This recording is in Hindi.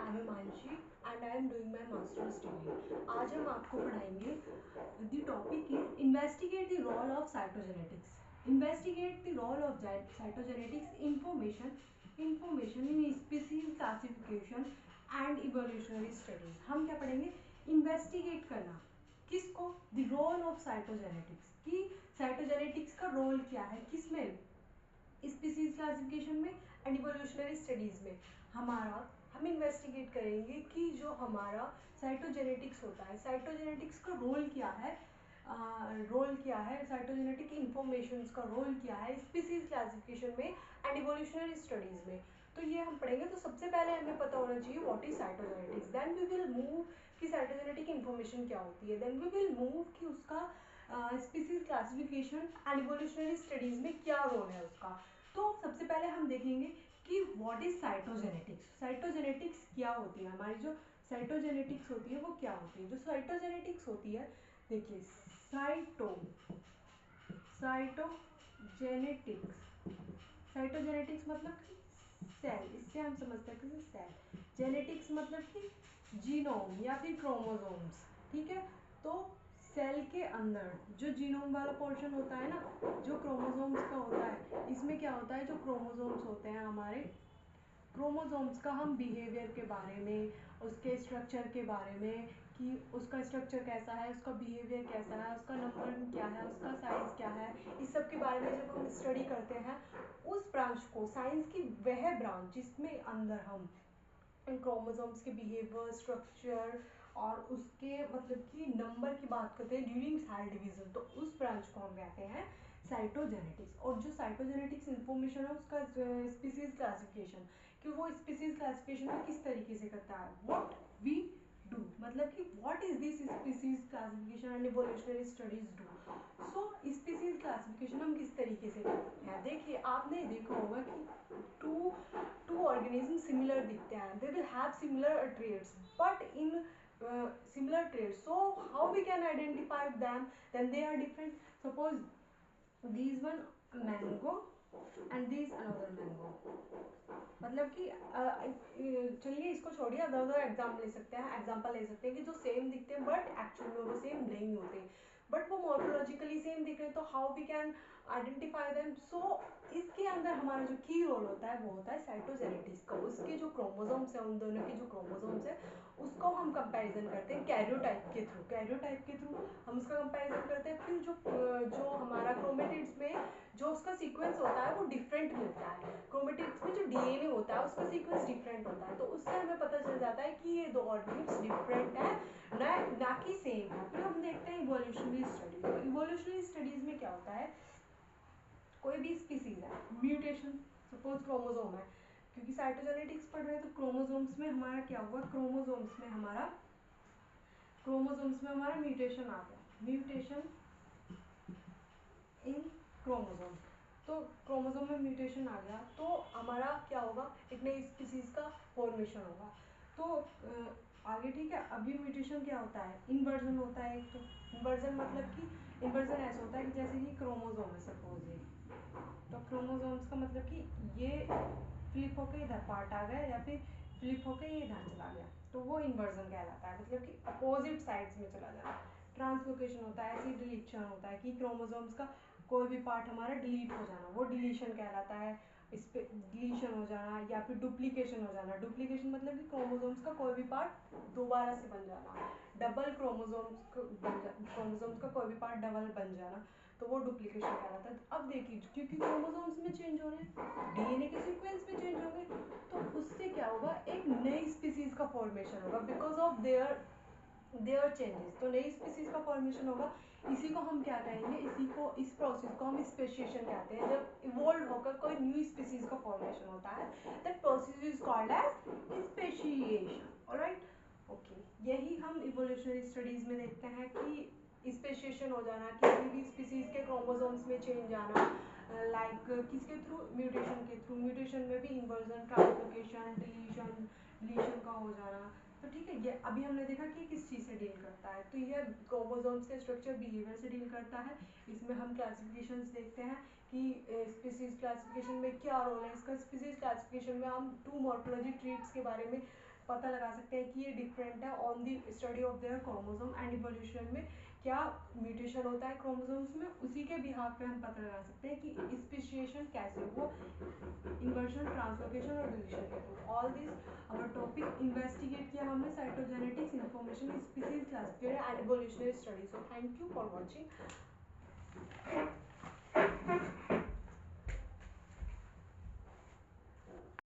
I am Himanshi and I am doing my masters degree. आज हम आपको पढ़ाएंगे the topic is investigate the role of cytogenetics. Investigate the role of cytogenetics information in species classification and evolutionary studies. हम क्या पढ़ेंगे? इन्वेस्टिगेट करना किसको? द रोल ऑफ साइटोजेनेटिक्स, कि साइटोजेनेटिक्स का रोल क्या है किसमें? स्पीसीज क्लासिफिकेशन में एंड इवोल्यूशनरी स्टडीज में। हम इन्वेस्टिगेट करेंगे कि जो हमारा साइटोजेनेटिक्स होता है, साइटोजेनेटिक्स का रोल क्या है, साइटोजेनेटिक इंफॉर्मेशन का रोल क्या है स्पीसीज क्लासिफिकेशन में एंड इवोल्यूशनरी स्टडीज में। तो ये हम पढ़ेंगे। तो सबसे पहले हमें पता होना चाहिए what is cytogenetics, then we will move कि साइटोजेनेटिक इंफॉर्मेशन क्या होती है, देन वी विल मूव कि उसका species classification and evolutionary studies में क्या रोल है उसका। तो सबसे पहले हम देखेंगे कि व्हाट इज साइटोजेनेटिक्स। साइटोजेनेटिक्स क्या होती है? हमारी जो साइटोजेनेटिक्स होती है वो क्या होती है? जो साइटोजेनेटिक्स होती है, देखिए साइटोजेनेटिक्स मतलब कि सेल, इससे हम समझते हैं कि सेल। जेनेटिक्स मतलब कि जीनोम या फिर क्रोमोसोम्स, ठीक है। तो सेल के अंदर जो जीनोम वाला पोर्शन होता है ना, जो क्रोमोसोम्स का होता है, इसमें क्या होता है, जो क्रोमोसोम्स होते हैं हमारे, क्रोमोसोम्स का हम बिहेवियर के बारे में, उसके स्ट्रक्चर के बारे में, कि उसका स्ट्रक्चर कैसा है, उसका बिहेवियर कैसा है, उसका नंबर क्या है, उसका साइज क्या है, इस सब के बारे में जब हम स्टडी करते हैं, उस ब्रांच को, साइंस की वह ब्रांच जिसमें अंदर हम क्रोमोसोम्स के बिहेवियर, स्ट्रक्चर और उसके मतलब कि नंबर की बात करते हैं ड्यूरिंग सेल डिवीजन, तो उस ब्रांच को हम कहते हैं साइटोजेनेटिक्स। और जो साइटोजेनेटिक्स इंफॉर्मेशन है उसका स्पीसीज क्लासिफिकेशन, कि वो स्पीसीज क्लासिफिकेशन में किस तरीके से करता है, व्हाट वी डू, मतलब कि what is this species classification and evolutionary studies do. So species classification हम किस तरीके से करते हैं? देखिए, आपने देखा होगा कि टू ऑर्गेनिज्म सिमिलर दिखते हैं, they will have similar traits, but in similar traits, so how we can identify them, then they are different. Suppose these one mango and these another mango, मतलब कि चलिए इसको छोड़िए, अदर एग्जाम्पल ले सकते हैं कि जो सेम दिखते हैं बट एक्चुअल में वो सेम नहीं होते, बट वो मॉर्फोलॉजिकली सेम दिख रहे हैं, तो how we can identify them. So इसके अंदर हमारा जो की रोल होता है वो होता है साइटोजेनेटिक्स का। उसके जो क्रोमोसोम्स है, उन दोनों के जो क्रोमोसोम्स है, उसको हम कंपैरिजन करते हैं कैरियोटाइप के थ्रू हम उसका कंपैरिजन करते हैं। फिर जो हमारा क्रोमेटिड्स में जो उसका सीक्वेंस होता है वो डिफरेंट मिलता है, क्रोमेटिड्स में जो डीएनए होता है उसका सीक्वेंस डिफरेंट होता है, तो उससे हमें पता चल जाता है कि ये दो ऑर्गेनिज्म डिफरेंट है, ना कि सेम है। फिर हम देखते हैं इवोल्यूशनरी स्टडीज। तो इवोल्यूशनरी स्टडीज में क्या होता है, कोई भी स्पीसीज है, म्यूटेशन, सपोज क्रोमोसोम है, क्योंकि साइटोजेनेटिक्स पढ़ रहे हैं तो क्रोमोसोम्स में हमारा क्या हुआ, क्रोमोसोम्स में हमारा म्यूटेशन आ गया, म्यूटेशन इन क्रोमोसोम। तो क्रोमोसोम में म्यूटेशन आ गया तो हमारा क्या होगा, एक नई स्पीसीज का फॉर्मेशन होगा। तो आगे ठीक है। अभी म्यूटेशन क्या होता है, इन्वर्जन होता है। एक तो इन्वर्जन मतलब कि इन्वर्जन ऐसा होता है कि जैसे कि क्रोमोसोम है सपोज ये, तो क्रोमोसोम्स का मतलब कि ये फ्लिप होकर इधर पार्ट आ गया या फिर फ्लिप होकर ये इधर चला गया, तो वो इन्वर्जन कहलाता है, मतलब कि अपोजिट साइड्स में चला जाना। ट्रांसलोकेशन होता है, ऐसे डिलीशन होता है कि क्रोमोसोम्स का कोई भी पार्ट हमारा डिलीट हो जाना, वो डिलीशन कहलाता है। इस पे डिलीशन हो जाना या फिर डुप्लीकेशन हो जाना। डुप्लीकेशन मतलब कि क्रोमोसोम्स का कोई भी पार्ट दोबारा से बन जाना, डबल क्रोमोसोम्स का कोई भी पार्ट डबल बन जाना, तो वो डुप्लीकेशन कहलाता है। अब देखिए, क्योंकि क्रोमोसोम्स में चेंज हो रहे हैं, डीएनए के सीक्वेंस में चेंज होंगे, तो उससे क्या होगा, एक नई स्पीसीज का फॉर्मेशन होगा बिकॉज ऑफ देयर चेंजेस। तो नई स्पीसीज का फॉर्मेशन होगा। इसी को हम क्या कहेंगे, इस प्रोसेस को हम स्पेशिएशन कहते हैं। जब इवोल्व होकर कोई न्यू स्पीसीज का फॉर्मेशन होता है, that process is called as speciation. Alright, okay. यही हम इवोल्यूशनरी स्टडीज में देखते हैं कि स्पेशिएशन हो जाना, किसी भी स्पीसीज के क्रोमोसोम्स में चेंज आना, लाइक किसके थ्रू, म्यूटेशन के थ्रू। म्यूटेशन में भी इन्वर्जन, ट्रांसलोकेशन, डिलीशन का हो जाना। तो ठीक है, ये अभी हमने देखा कि किस चीज़ से डील करता है, तो यह क्रोमोसोम्स के स्ट्रक्चर बिहेवियर से डील करता है। इसमें हम क्लासिफिकेशंस देखते हैं कि स्पीसीज क्लासिफिकेशन में क्या रोल है इसका। स्पीसीज क्लासिफिकेशन में हम टू मॉर्फोलॉजी ट्रीट्स के बारे में पता लगा सकते हैं कि ये डिफरेंट है on the study of their chromosome and evolution में क्या म्यूटेशन होता है क्रोमोसोम्स में, उसी के बिहाफ पे हम पता लगा सकते हैं कि स्पेशिएशन कैसे हो, इन्वर्जन, ट्रांसलोकेशन और डिलीशन के through. All this our topic investigate किया हमने cytogenetics, information, species classification and evolutionary study. So thank you for watching.